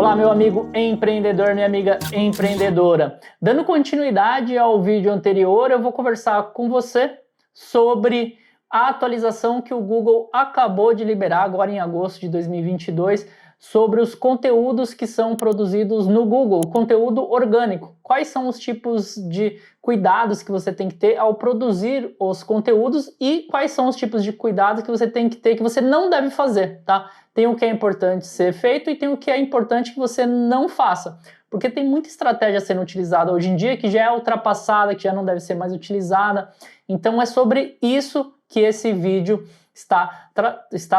Olá, meu amigo empreendedor, minha amiga empreendedora. Dando continuidade ao vídeo anterior, eu vou conversar com você sobre a atualização que o Google acabou de liberar agora em agosto de 2022 sobre os conteúdos que são produzidos no Google, conteúdo orgânico. Quais são os tipos de cuidados que você tem que ter ao produzir os conteúdos e quais são os tipos de cuidados que você tem que ter que você não deve fazer, tá? Tem o que é importante ser feito e tem o que é importante que você não faça. Porque tem muita estratégia sendo utilizada hoje em dia que já é ultrapassada, que já não deve ser mais utilizada. Então é sobre isso que esse vídeo está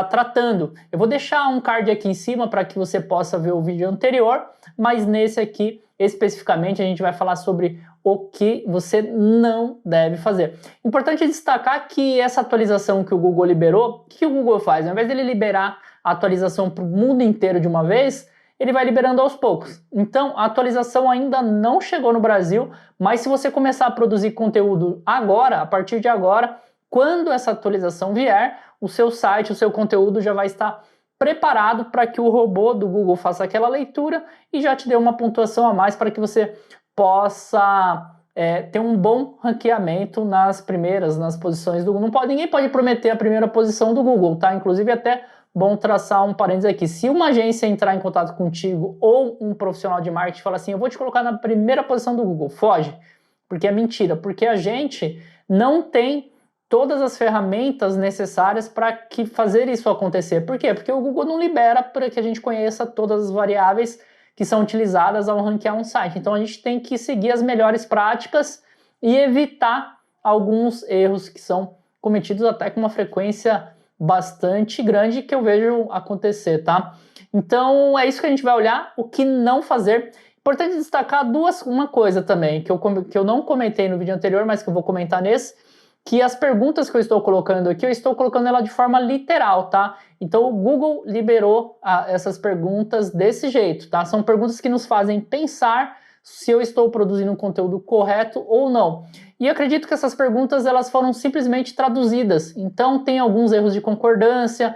tratando. Eu vou deixar um card aqui em cima para que você possa ver o vídeo anterior, mas nesse aqui, especificamente, a gente vai falar sobre o que você não deve fazer. Importante destacar que essa atualização que o Google liberou, o que o Google faz? Ao invés dele liberar a atualização para o mundo inteiro de uma vez, ele vai liberando aos poucos. Então, a atualização ainda não chegou no Brasil, mas se você começar a produzir conteúdo agora, a partir de agora, quando essa atualização vier, o seu site, o seu conteúdo já vai estar preparado para que o robô do Google faça aquela leitura e já te dê uma pontuação a mais para que você possa ter um bom ranqueamento nas posições do Google. Ninguém pode prometer a primeira posição do Google, tá? Inclusive até bom traçar um parênteses aqui. Se uma agência entrar em contato contigo ou um profissional de marketing falar assim, eu vou te colocar na primeira posição do Google, foge, porque é mentira, porque a gente não tem todas as ferramentas necessárias para que fazer isso acontecer. Por quê? Porque o Google não libera para que a gente conheça todas as variáveis que são utilizadas ao ranquear um site. Então a gente tem que seguir as melhores práticas e evitar alguns erros que são cometidos até com uma frequência bastante grande que eu vejo acontecer, tá? Então é isso que a gente vai olhar, o que não fazer. Importante destacar uma coisa também, que eu não comentei no vídeo anterior, mas que eu vou comentar nesse, que as perguntas que eu estou colocando aqui, eu estou colocando ela de forma literal, tá? Então o Google liberou essas perguntas desse jeito, tá? São perguntas que nos fazem pensar se eu estou produzindo um conteúdo correto ou não. E eu acredito que essas perguntas elas foram simplesmente traduzidas. Então tem alguns erros de concordância,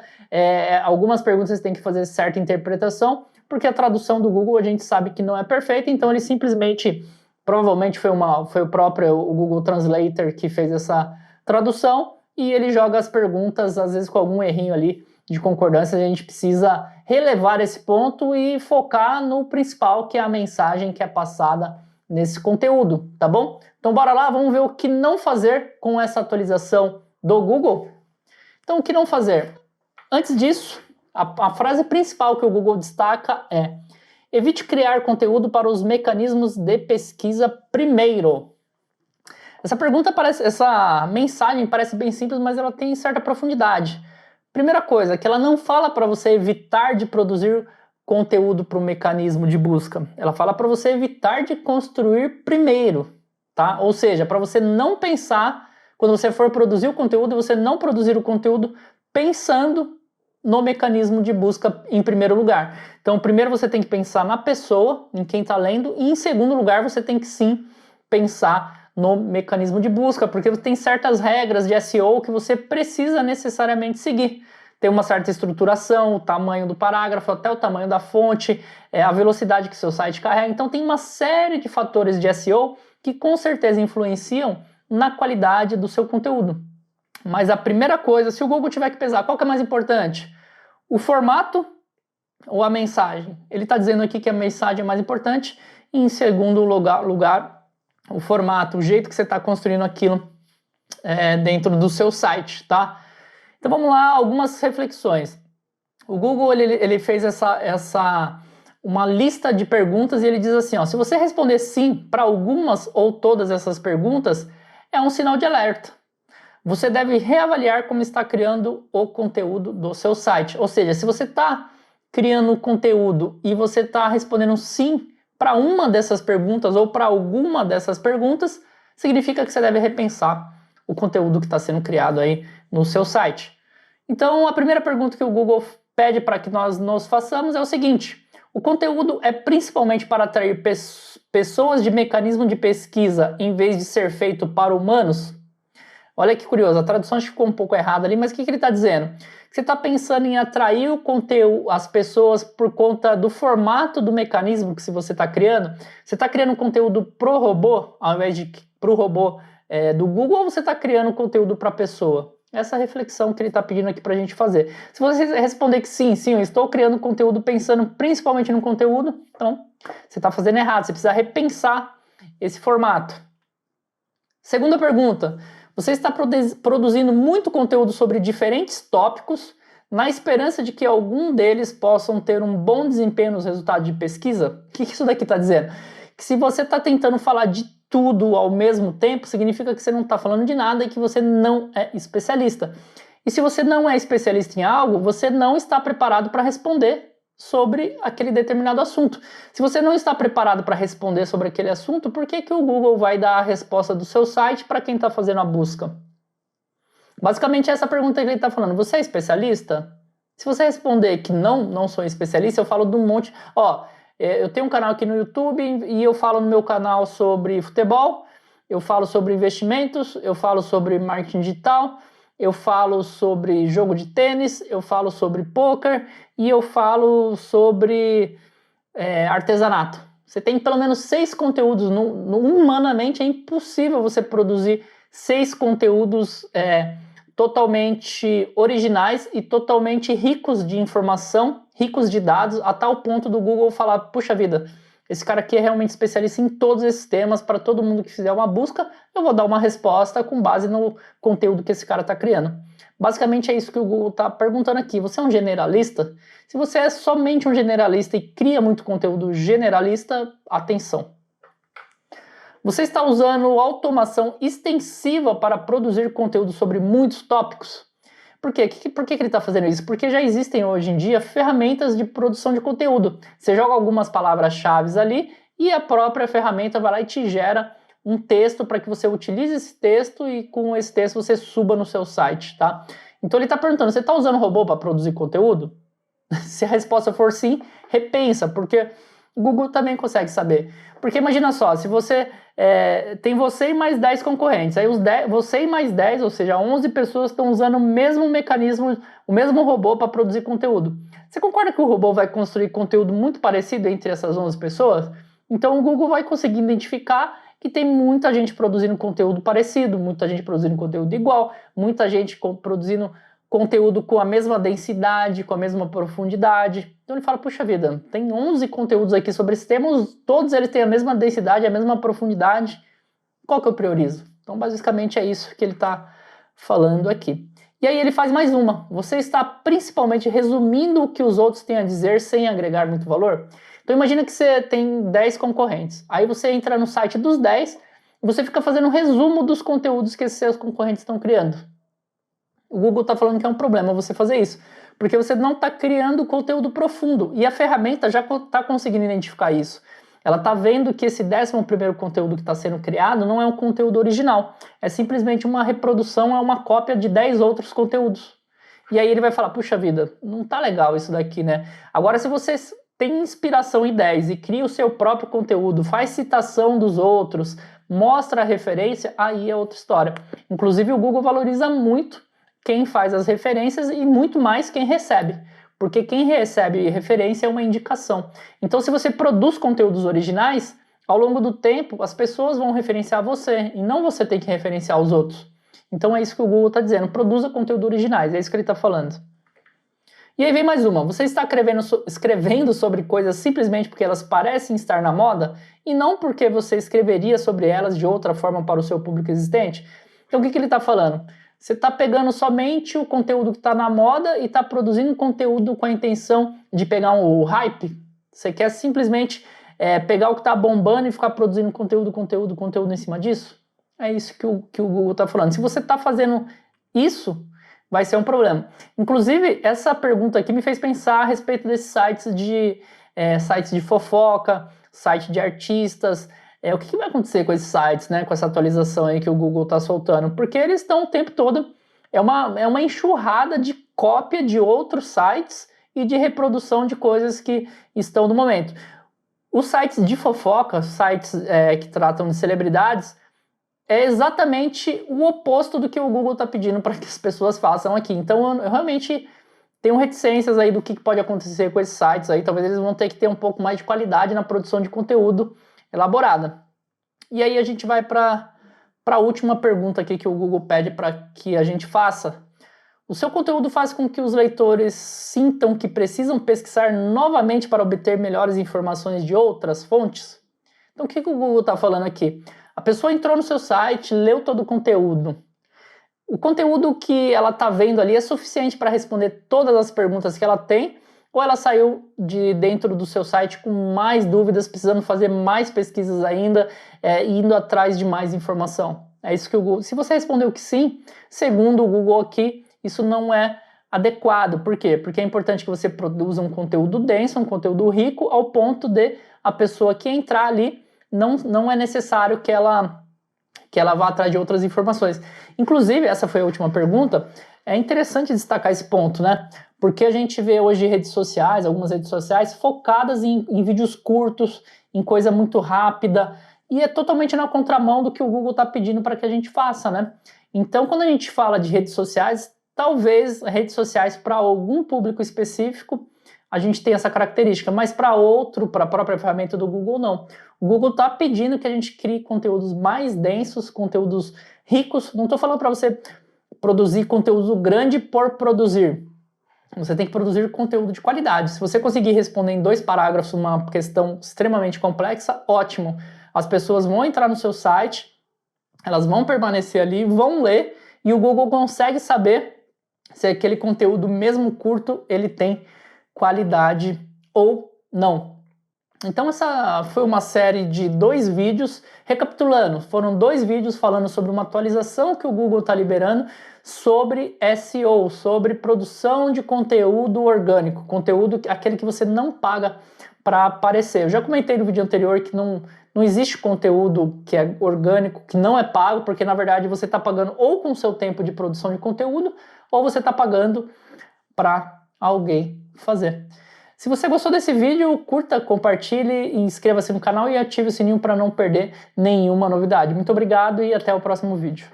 algumas perguntas tem que fazer certa interpretação, porque a tradução do Google a gente sabe que não é perfeita, então ele simplesmente... Provavelmente foi o próprio Google Translator que fez essa tradução e ele joga as perguntas, às vezes com algum errinho ali de concordância. A gente precisa relevar esse ponto e focar no principal, que é a mensagem que é passada nesse conteúdo, tá bom? Então bora lá, vamos ver o que não fazer com essa atualização do Google. Então o que não fazer? Antes disso, a frase principal que o Google destaca é: evite criar conteúdo para os mecanismos de pesquisa primeiro. Essa mensagem parece bem simples, mas ela tem certa profundidade. Primeira coisa, que ela não fala para você evitar de produzir conteúdo para o mecanismo de busca. Ela fala para você evitar de construir primeiro, tá? Ou seja, para você não pensar, quando você for produzir o conteúdo, você não produzir o conteúdo pensando no mecanismo de busca em primeiro lugar. Então, primeiro você tem que pensar na pessoa, em quem está lendo, e em segundo lugar você tem que sim pensar no mecanismo de busca, porque tem certas regras de SEO que você precisa necessariamente seguir. Tem uma certa estruturação, o tamanho do parágrafo, até o tamanho da fonte, a velocidade que seu site carrega. Então tem uma série de fatores de SEO que com certeza influenciam na qualidade do seu conteúdo. Mas a primeira coisa, se o Google tiver que pesar, qual que é mais importante? O formato ou a mensagem? Ele está dizendo aqui que a mensagem é mais importante. E em segundo lugar, o formato, o jeito que você está construindo aquilo dentro do seu site, tá? Então vamos lá, algumas reflexões. O Google ele fez uma lista de perguntas e ele diz assim, ó, se você responder sim para algumas ou todas essas perguntas, é um sinal de alerta. Você deve reavaliar como está criando o conteúdo do seu site. Ou seja, se você está criando conteúdo e você está respondendo sim para uma dessas perguntas ou para alguma dessas perguntas, significa que você deve repensar o conteúdo que está sendo criado aí no seu site. Então, a primeira pergunta que o Google pede para que nós nos façamos é o seguinte: o conteúdo é principalmente para atrair pessoas de mecanismo de pesquisa em vez de ser feito para humanos? Olha que curioso, a tradução acho que ficou um pouco errada ali, mas o que ele está dizendo? Você está pensando em atrair o conteúdo, as pessoas por conta do formato do mecanismo que se você está criando? Você está criando conteúdo pro robô, ao invés de pro robô do Google, ou você está criando conteúdo para a pessoa? Essa reflexão que ele está pedindo aqui para a gente fazer. Se você responder que sim, eu estou criando conteúdo pensando principalmente no conteúdo, então você está fazendo errado, você precisa repensar esse formato. Segunda pergunta, você está produzindo muito conteúdo sobre diferentes tópicos na esperança de que algum deles possam ter um bom desempenho nos resultados de pesquisa? O que isso daqui está dizendo? Que se você está tentando falar de tudo ao mesmo tempo, significa que você não está falando de nada e que você não é especialista. E se você não é especialista em algo, você não está preparado para responder sobre aquele determinado assunto. Se você não está preparado para responder sobre aquele assunto, por que o Google vai dar a resposta do seu site para quem está fazendo a busca? Basicamente essa pergunta que ele está falando, você é especialista? Se você responder que não sou especialista, eu falo de um monte... eu tenho um canal aqui no YouTube e eu falo no meu canal sobre futebol, eu falo sobre investimentos, eu falo sobre marketing digital, eu falo sobre jogo de tênis, eu falo sobre poker e eu falo sobre artesanato. Você tem pelo menos 6 conteúdos. Humanamente é impossível você produzir 6 conteúdos totalmente originais e totalmente ricos de informação, ricos de dados, a tal ponto do Google falar, puxa vida, esse cara aqui é realmente especialista em todos esses temas, para todo mundo que fizer uma busca, eu vou dar uma resposta com base no conteúdo que esse cara está criando. Basicamente é isso que o Google está perguntando aqui. Você é um generalista? Se você é somente um generalista e cria muito conteúdo generalista, atenção. Você está usando automação extensiva para produzir conteúdo sobre muitos tópicos? Por quê? Por que ele está fazendo isso? Porque já existem hoje em dia ferramentas de produção de conteúdo. Você joga algumas palavras-chave ali e a própria ferramenta vai lá e te gera um texto para que você utilize esse texto e com esse texto você suba no seu site, tá? Então ele está perguntando, você está usando robô para produzir conteúdo? Se a resposta for sim, repensa, porque o Google também consegue saber. Porque imagina só, se você tem você e mais 10 concorrentes, aí você e mais 10, ou seja, 11 pessoas estão usando o mesmo mecanismo, o mesmo robô para produzir conteúdo. Você concorda que o robô vai construir conteúdo muito parecido entre essas 11 pessoas? Então o Google vai conseguir identificar que tem muita gente produzindo conteúdo parecido, muita gente produzindo conteúdo igual, muita gente produzindo conteúdo com a mesma densidade, com a mesma profundidade. Então ele fala, puxa vida, tem 11 conteúdos aqui sobre esse tema, todos eles têm a mesma densidade, a mesma profundidade, qual que eu priorizo? Então basicamente é isso que ele está falando aqui. E aí ele faz mais uma, você está principalmente resumindo o que os outros têm a dizer sem agregar muito valor? Então imagina que você tem 10 concorrentes, aí você entra no site dos 10 e você fica fazendo um resumo dos conteúdos que esses seus concorrentes estão criando. O Google está falando que é um problema você fazer isso, porque você não está criando conteúdo profundo, e a ferramenta já está conseguindo identificar isso. Ela está vendo que esse 11º conteúdo que está sendo criado não é um conteúdo original, é simplesmente uma reprodução, é uma cópia de 10 outros conteúdos. E aí ele vai falar, puxa vida, não tá legal isso daqui, né? Agora se você tem inspiração em 10 e cria o seu próprio conteúdo, faz citação dos outros, mostra a referência, aí é outra história. Inclusive o Google valoriza muito quem faz as referências e muito mais quem recebe, porque quem recebe referência é uma indicação. Então se você produz conteúdos originais, ao longo do tempo as pessoas vão referenciar você e não você tem que referenciar os outros. Então é isso que o Google está dizendo, produza conteúdo originais, é isso que ele está falando. E aí vem mais uma, você está escrevendo sobre coisas simplesmente porque elas parecem estar na moda e não porque você escreveria sobre elas de outra forma para o seu público existente? Então o que ele está falando? Você está pegando somente o conteúdo que está na moda e está produzindo conteúdo com a intenção de pegar o hype? Você quer simplesmente pegar o que está bombando e ficar produzindo conteúdo em cima disso? É isso que o Google está falando. Se você está fazendo isso, vai ser um problema. Inclusive, essa pergunta aqui me fez pensar a respeito desses sites de fofoca, site de artistas. O que vai acontecer com esses sites, né, com essa atualização aí que o Google está soltando? Porque eles estão o tempo todo, é uma enxurrada de cópia de outros sites e de reprodução de coisas que estão no momento. Os sites de fofoca, sites que tratam de celebridades, é exatamente o oposto do que o Google está pedindo para que as pessoas façam aqui. Então eu realmente tenho reticências aí do que pode acontecer com esses sites aí. Talvez eles vão ter que ter um pouco mais de qualidade na produção de conteúdo elaborada. E aí a gente vai para a última pergunta aqui que o Google pede para que a gente faça. O seu conteúdo faz com que os leitores sintam que precisam pesquisar novamente para obter melhores informações de outras fontes? Então o que o Google está falando aqui? A pessoa entrou no seu site, leu todo o conteúdo. O conteúdo que ela está vendo ali é suficiente para responder todas as perguntas que ela tem, ou ela saiu de dentro do seu site com mais dúvidas, precisando fazer mais pesquisas ainda, indo atrás de mais informação? É isso que o Google... Se você respondeu que sim, segundo o Google aqui, isso não é adequado. Por quê? Porque é importante que você produza um conteúdo denso, um conteúdo rico, ao ponto de a pessoa que entrar ali, não é necessário que ela vá atrás de outras informações. Inclusive, essa foi a última pergunta, é interessante destacar esse ponto, né? Porque a gente vê hoje redes sociais, algumas redes sociais, focadas em vídeos curtos, em coisa muito rápida, e é totalmente na contramão do que o Google está pedindo para que a gente faça, né? Então, quando a gente fala de redes sociais, talvez redes sociais para algum público específico, a gente tem essa característica, mas para outro, para a própria ferramenta do Google, não. O Google está pedindo que a gente crie conteúdos mais densos, conteúdos ricos. Não estou falando para você produzir conteúdo grande por produzir. Você tem que produzir conteúdo de qualidade. Se você conseguir responder em 2 parágrafos uma questão extremamente complexa, ótimo. As pessoas vão entrar no seu site, elas vão permanecer ali, vão ler, e o Google consegue saber se aquele conteúdo, mesmo curto, ele tem qualidade ou não. Então essa foi uma série de 2 vídeos, recapitulando, foram 2 vídeos falando sobre uma atualização que o Google está liberando sobre SEO, sobre produção de conteúdo orgânico, conteúdo aquele que você não paga para aparecer. Eu já comentei no vídeo anterior que não existe conteúdo que é orgânico, que não é pago, porque na verdade você está pagando ou com o seu tempo de produção de conteúdo, ou você está pagando para alguém fazer. Se você gostou desse vídeo, curta, compartilhe, inscreva-se no canal e ative o sininho para não perder nenhuma novidade. Muito obrigado e até o próximo vídeo.